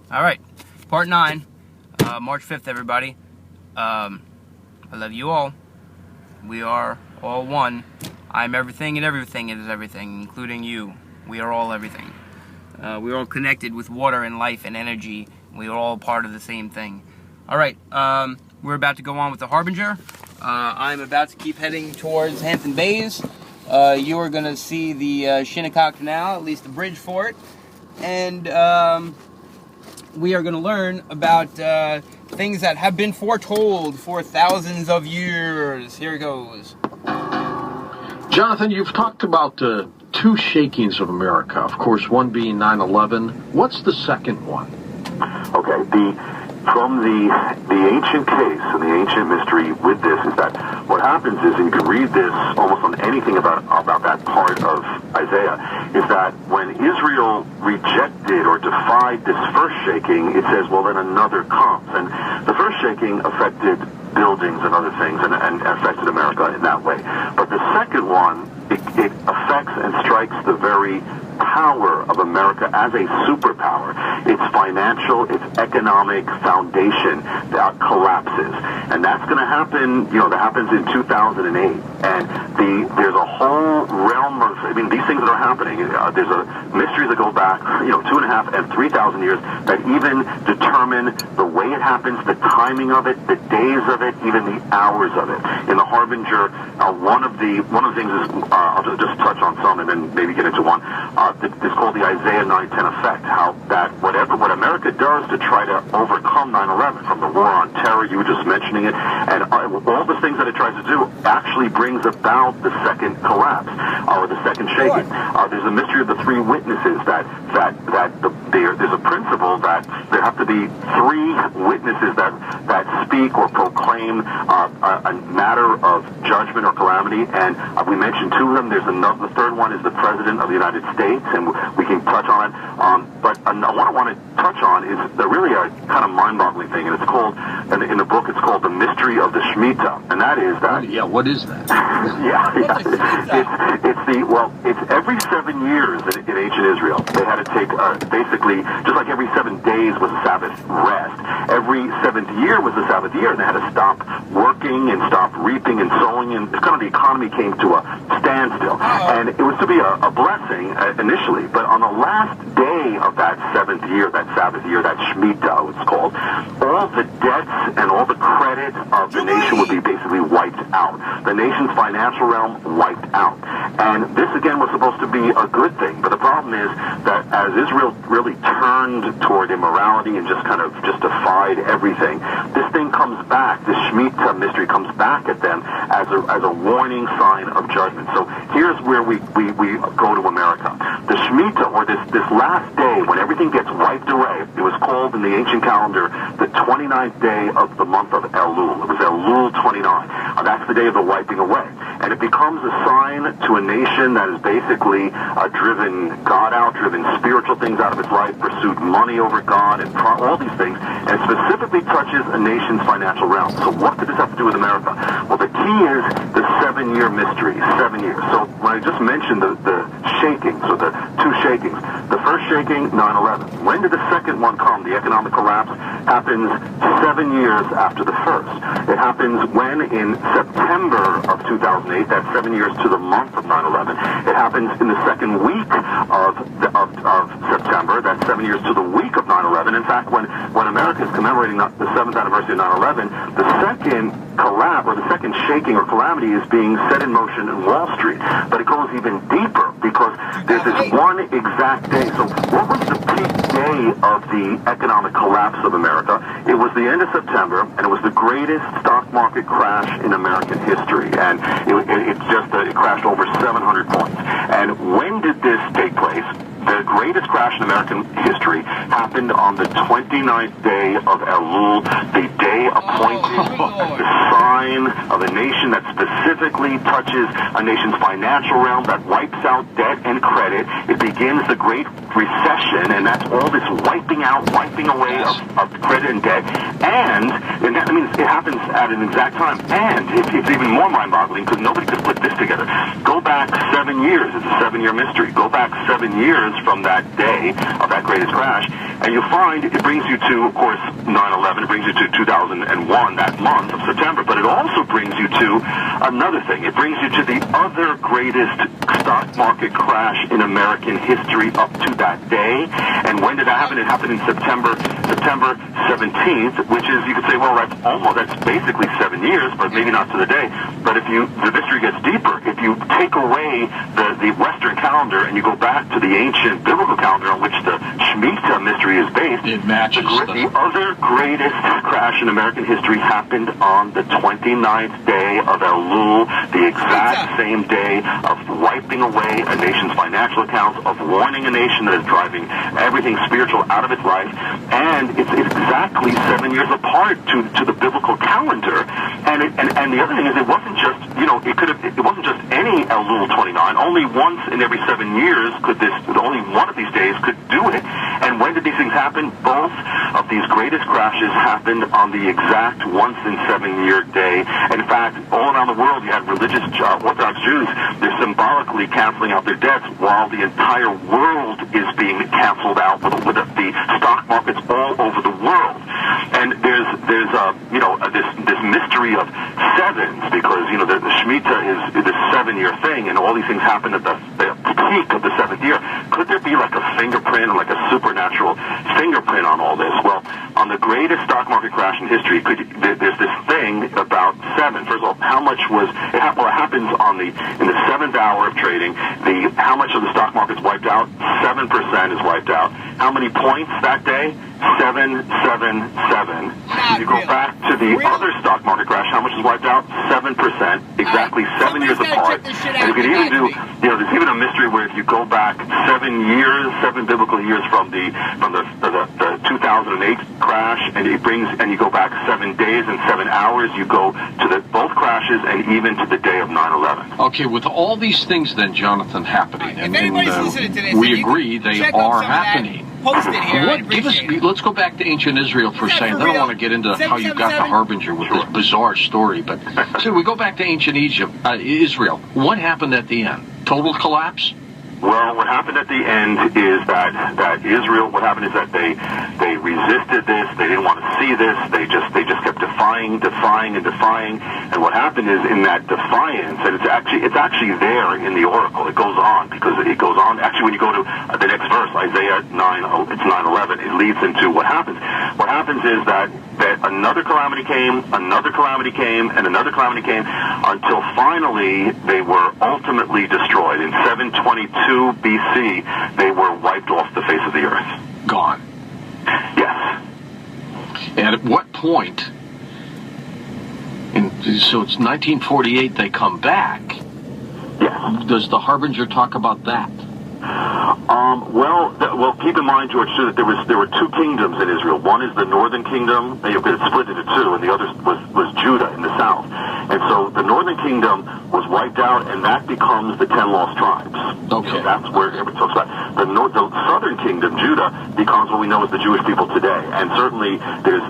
All right, part 9, March 5th, everybody. I love you all. We are all one. I'm everything and everything is everything, including you. We are all everything. We're all connected with water and life and energy. We are all part of the same thing. All right, we're about to go on with the Harbinger. I'm about to keep heading towards Hampton Bays. You are going to see the Shinnecock Canal, at least the bridge for it. And we are going to learn about things that have been foretold for thousands of years. Here it goes. Jonathan, you've talked about two shakings of America. Of course, one being 9/11. What's the second one? Okay, from the ancient case and the ancient mystery with this is that what happens is, and you can read this almost on anything about that part of Isaiah, is that when Israel rejected or defied this first shaking, it says, well, then another comes. And the first shaking affected buildings and other things and affected America in that way. But the second one, it affects and strikes the very power of America as a superpower. Its financial, its economic foundation that collapses. And that's going to happen, that happens in 2008. And there's a whole realm of, these things that are happening, there's a mysteries that go back, 2,500 and 3,000 years that even determine the way it happens, the timing of it, the days of it, even the hours of it. In the Harbinger, one of the things is, I'll just touch on some and then maybe get into one. It's called the Isaiah 9:10 effect. How that what America does to try to overcome 9/11, from the war on terror, you were just mentioning it, and all the things that it tries to do actually brings about the second collapse or the second shaking. There's a mystery of the three witnesses there's a principle that there have to be three witnesses that speak or proclaim a matter of judgment or calamity, and we mentioned two of them. There's another. The third one is the President of the United States, and we can touch on it. But what I want to touch on is really a kind of mind-boggling thing, and it's called, in the book, it's called the mystery of the Shemitah, and that is that. Yeah, what is that? It's every 7 years in ancient Israel they had to take basically just like every 7 days was a Sabbath rest. Every seventh year was a Sabbath year, and they had to stop working and stop reaping and sowing, and kind of the economy came to a standstill. And it was to be a blessing initially, but on the last day of that seventh year, that Sabbath year, that Shemitah, it's called, all the debts and all the credit of the nation would be basically wiped out. The nation's financial realm wiped out. And this, again, was supposed to be a good thing, but the problem is that as Israel really turned toward immorality and just defied everything, this thing comes back, this Shemitah mystery comes back at them as a warning sign of judgment. So here's where we go to America. The Shemitah, or this last day when everything gets wiped away, it was called in the ancient calendar the 29th day of the month of Elul. It was Elul 29. That's the day of the wiping away. And it becomes a sign to a nation that has basically driven God out, driven spiritual things out of its life, pursued money over God, and all these things, and specifically touches a nation's financial realm. So what does this have to do with America? Well, the key is the 7-year mystery, 7 years. So when I just mentioned the shakings, or the two shakings, the first shaking, 9/11. When did the second one come? The economic collapse happens 7 years after the first. It happens when in September of 2008, that's 7 years to the month of 9/11. It happens in the second week of September, that's 7 years to the week of 9/11. In fact, when America is commemorating the 7th anniversary of 9/11, the second collapse, or the second shaking or calamity, is being set in motion in Wall Street. But it goes even deeper, because there's this one exact day. So what was the peak day of the economic collapse of America? It was the end of September, and it was the greatest stock market crash in American history. And it crashed over 700 points. And when did this take place? The greatest crash in American history happened on the 29th day of Elul, the day appointed, the sign of a nation that specifically touches a nation's financial realm, that wipes out debt and credit. It begins the Great Recession, and that's all this wiping away of credit and debt. And that means it happens at an exact time. And it's even more mind-boggling, because nobody could put this together. Go back 7 years. It's a 7-year mystery. Go back 7 years from that day of that greatest crash, And you find it brings you to, of course, 9/11. It brings you to 2001, that month of September. But it also brings you to another thing. It brings you to the other greatest stock market crash in American history up to that day. And when did that happen? It happened in September 17th, which is, you could say, well, that's basically 7 years, but maybe not to the day. But the mystery gets deeper. If you take away the Western calendar and you go back to the ancient biblical calendar on which the Shemitah mystery is based, it matches the other greatest crash in American history happened on the 29th day of Elul, the exact same day of wiping away a nation's financial accounts, of warning a nation that is driving everything spiritual out of its life, and it's exactly 7 years apart to the biblical calendar. And the other thing is, it wasn't just, it wasn't just any Elul 29. Only once in every 7 years only one of these days could do it. And when did these things happen? Both of these greatest crashes happened on the exact once in 7 year day. In fact, all around the world, you had religious Orthodox Jews. They're symbolically canceling out their debts while the entire world is being canceled out with the stock markets all over the world. And there's this mystery of sevens, because the Shemitah is this 7 year thing, and all these things happen at the peak of the 7th year. Could there be like a fingerprint, like a supernatural fingerprint on all this? Well, on the greatest stock market crash in history, there's this thing about seven. First of all, how much was it? Well, it happens in the 7th hour of trading. How much of the stock market's wiped out? 7% is wiped out. How many points that day? 777. You go back to the other stock market crash, how much is wiped out? 7%, exactly 7 years apart. And you can even do, there's even a mystery where if you go back 7 biblical years from the 2008 crash, and you go back 7 days and 7 hours, you go to both crashes and even to the day of 9/11. Okay, with all these things then, Jonathan, happening, if anybody's listening to this, we agree they are happening. Post it here. Let's go back to ancient Israel for a second. Then I want to get into how you got the Harbinger with this bizarre story. But so we go back to ancient Israel. What happened at the end? Total collapse? Well, what happened at the end is that Israel. What happened is that they resisted this. They didn't want to see this. They just kept defying. And what happened is, in that defiance, and it's actually there in the oracle. It goes on because it goes on. Actually, when you go to the next verse, Isaiah 9, it's 9:11. It leads into what happens. What happens is that another calamity came, and another calamity came, until finally they were ultimately destroyed. In 722 BC, they were wiped off the face of the earth. Gone. Yes. And at what point? So it's 1948. They come back. Yes. Does the Harbinger talk about that? Well, keep in mind, George, too, that there were two kingdoms in Israel. One is the northern kingdom, and it's split into two, and the other was Judah in the south. And so the northern kingdom was wiped out, and that becomes the 10 lost tribes. Okay. That's where everybody talks about. The southern kingdom, Judah, becomes what we know as the Jewish people today. And certainly there's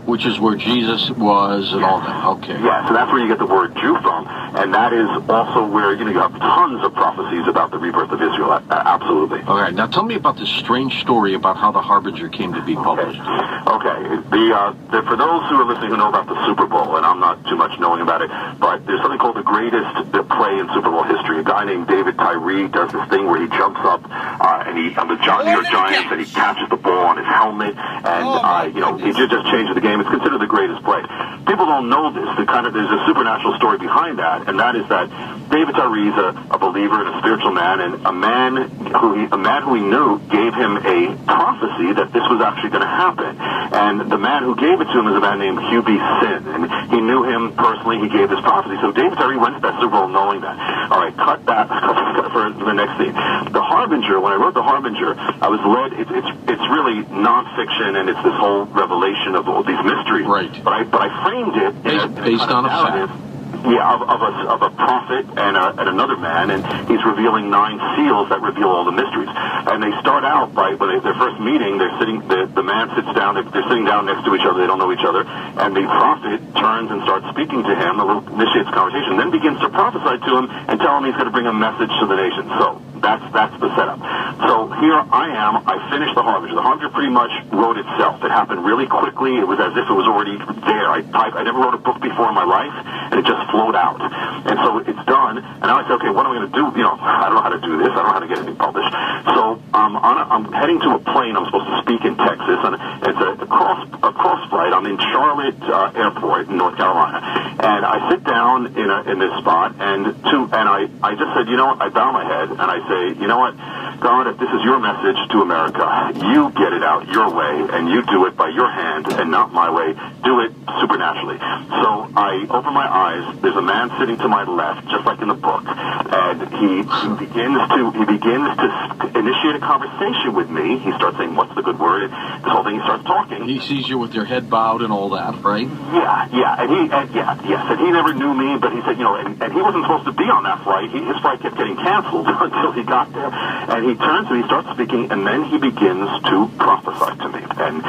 which is where Jesus was and all that. Okay. Yeah, so that's where you get the word Jew from, and that is also where you have tons of prophecies about the rebirth of Israel. Absolutely. All right. Now tell me about this strange story about how the Harbinger came to be published. Okay. For those who are listening who know about the Super Bowl, and I'm not too much knowing about it, but there's something called the greatest play in Super Bowl history. A guy named David Tyree does this thing where he jumps up and on the New York Giants, and he catches the ball on his helmet, and he just changes the game. It's considered the greatest play. People don't know this. There's a supernatural story behind that, and that is that David Tyree is a believer and a spiritual man, and a man who he knew gave him a prophecy that this was actually going to happen. And the man who gave it to him is a man named Hugh B. Sin, and he knew him personally. He gave this prophecy. So David Tyree went to that Super Bowl knowing that. All right, cut that for the next scene. The Harbinger. When I wrote the Harbinger, I was led. It's really nonfiction, and it's this whole revelation of all these mysteries. Right. But I framed it based on a fact. Yeah, of a prophet and another man, and he's revealing 9 seals that reveal all the mysteries. And they start out by their first meeting. They're sitting. The man sits down. They're sitting down next to each other. They don't know each other. And the prophet turns and starts speaking to him. Initiates conversation. Then begins to prophesy to him and tell him he's going to bring a message to the nation. So That's the setup. So here I am. I finished the Harbinger. The Harbinger pretty much wrote itself. It happened really quickly. It was as if it was already there. I never wrote a book before in my life, and it just flowed out. And so it's done. And now I say, okay, what am I going to do? You know, I don't know how to do this. I don't know how to get anything published. So I'm heading to a plane. I'm supposed to speak in Texas, and it's a cross flight. I'm in Charlotte Airport in North Carolina, and I sit down in this spot, and I just said, you know what? I bow my head and I say, you know what, God, if this is your message to America, you get it out your way, and you do it by your hand and not my way. Do it supernaturally. So I open my eyes. There's a man sitting to my left, just like in the book, and he begins to initiate a conversation with me. He starts saying, "What's the good word?" This whole thing. He starts talking. He sees you with your head bowed and all that, right? Yeah, and he never knew me, but he said, you know, and he wasn't supposed to be on that flight. His flight kept getting canceled until he got there, and he turns and he starts speaking, and then he begins to prophesy to me, and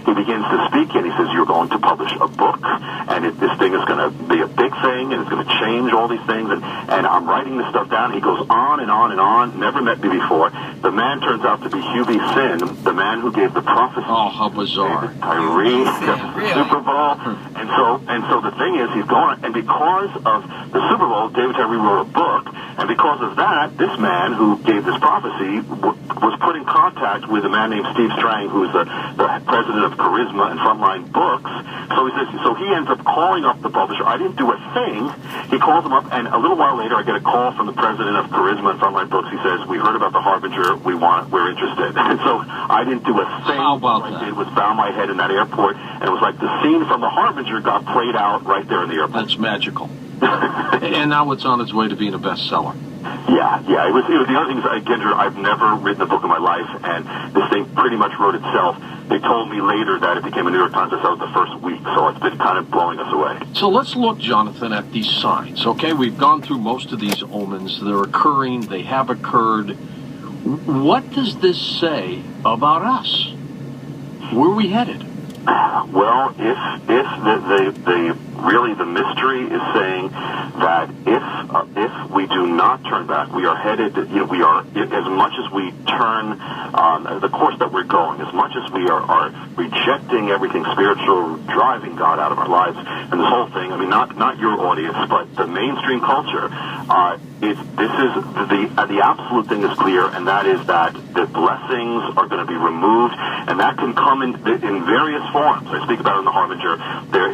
he begins to speak, and he says, "You're going to publish a book, and this thing is going to be a big thing, and it's going to change all these things," and I'm writing this stuff down. He goes on and on and on. Never met me before. The man turns out to be Hugh B. Sin, the man who gave the prophecy. Oh, how bizarre! Tyree, Really? Super Bowl, and so the thing is, he's going, and because of the Super Bowl, David Tyree wrote a book, and because of that, this man who gave this prophecy was put in contact with a man named Steve Strang, who's the president of Charisma and Frontline Books. So he ends up calling up the publisher. I didn't do a thing. He calls him up, and a little while later, I get a call from the president of Charisma and Frontline Books. He says, "We heard about the Harbinger. We're interested." And so I didn't do a thing. How about All that? I did was bow my head in that airport, and it was like the scene from the Harbinger got played out right there in the airport. That's magical. And now it's on its way to being a bestseller. Yeah. It was the other thing is, Kendra, I've never written a book in my life, and this thing pretty much wrote itself. They told me later that it became a New York Times bestseller the first week, so it's been kind of blowing us away. So let's look, Jonathan, at these signs. Okay, we've gone through most of these omens. They're occurring. They have occurred. What does this say about us? Where are we headed? Well, if the mystery is saying that if we do not turn back, we are headed. We are, as much as we turn the course that we're going, as much as we are rejecting everything spiritual, driving God out of our lives, and this whole thing. I mean, not your audience, but the mainstream culture. The absolute thing is clear, and that is that the blessings are going to be removed, and that can come in various forms. I speak about it in the Harbinger.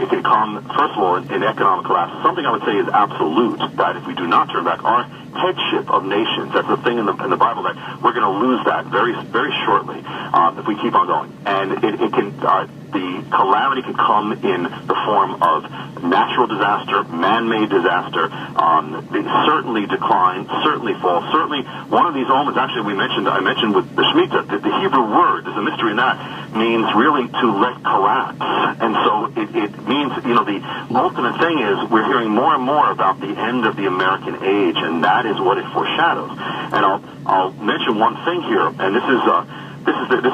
It can come, first of all, in economic collapse. Something I would say is absolute, that if we do not turn back, our headship of nations, that's the thing in the Bible, that we're going to lose that very, very shortly if we keep on going. And it can, the calamity can come in the form of natural disaster, man-made disaster, certainly decline, certainly fall. Certainly, one of these omens, actually, I mentioned with the Shemitah, the Hebrew word, there's a mystery in that, means really to let collapse. And so it means, the ultimate thing is we're hearing more and more about the end of the American age, and that is what it foreshadows. And I'll mention one thing here, and this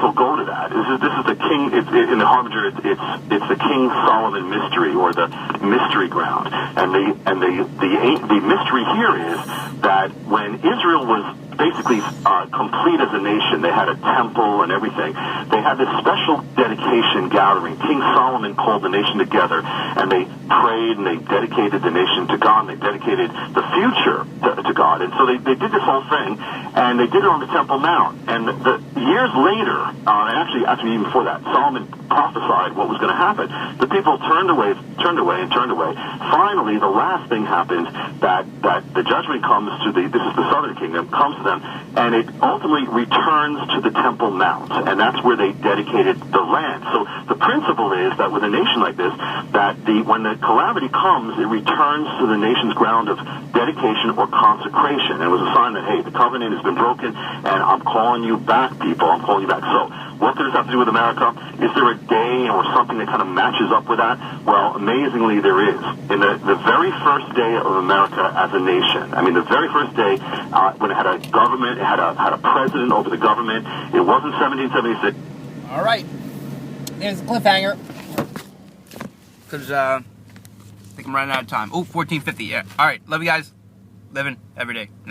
will go to that. This is the king. In the Harbinger, it's the King Solomon mystery, or the mystery ground. And the mystery here is that when Israel was basically complete as a nation, they had a temple and everything. They had this special dedication gathering. King Solomon called the nation together, and they prayed and they dedicated the nation to God, and they dedicated the future to God. And so they did this whole thing, and they did it on the Temple Mount. And years later, and actually even before that, Solomon prophesied what was going to happen. The people turned away. Finally, the last thing happened, that the judgment comes to this is the southern kingdom, comes to them, and it ultimately returns to the Temple Mount, and that's where they dedicated the land. So the principle is that with a nation like this, that when the calamity comes, it returns to the nation's ground of dedication or consecration. And it was a sign that, hey, the covenant has been broken, and I'm calling you back, people. I'm calling you back. So what does this have to do with America? Is there a day or something that kind of matches up with that? Well, amazingly, there is. In the very first day of America as a nation, the very first day, when it had a government, it had a president over the government, it wasn't 1776. All right. There's the cliffhanger. Because I think I'm running out of time. Oh, 14:50. Yeah. All right. Love you guys. Living every day now.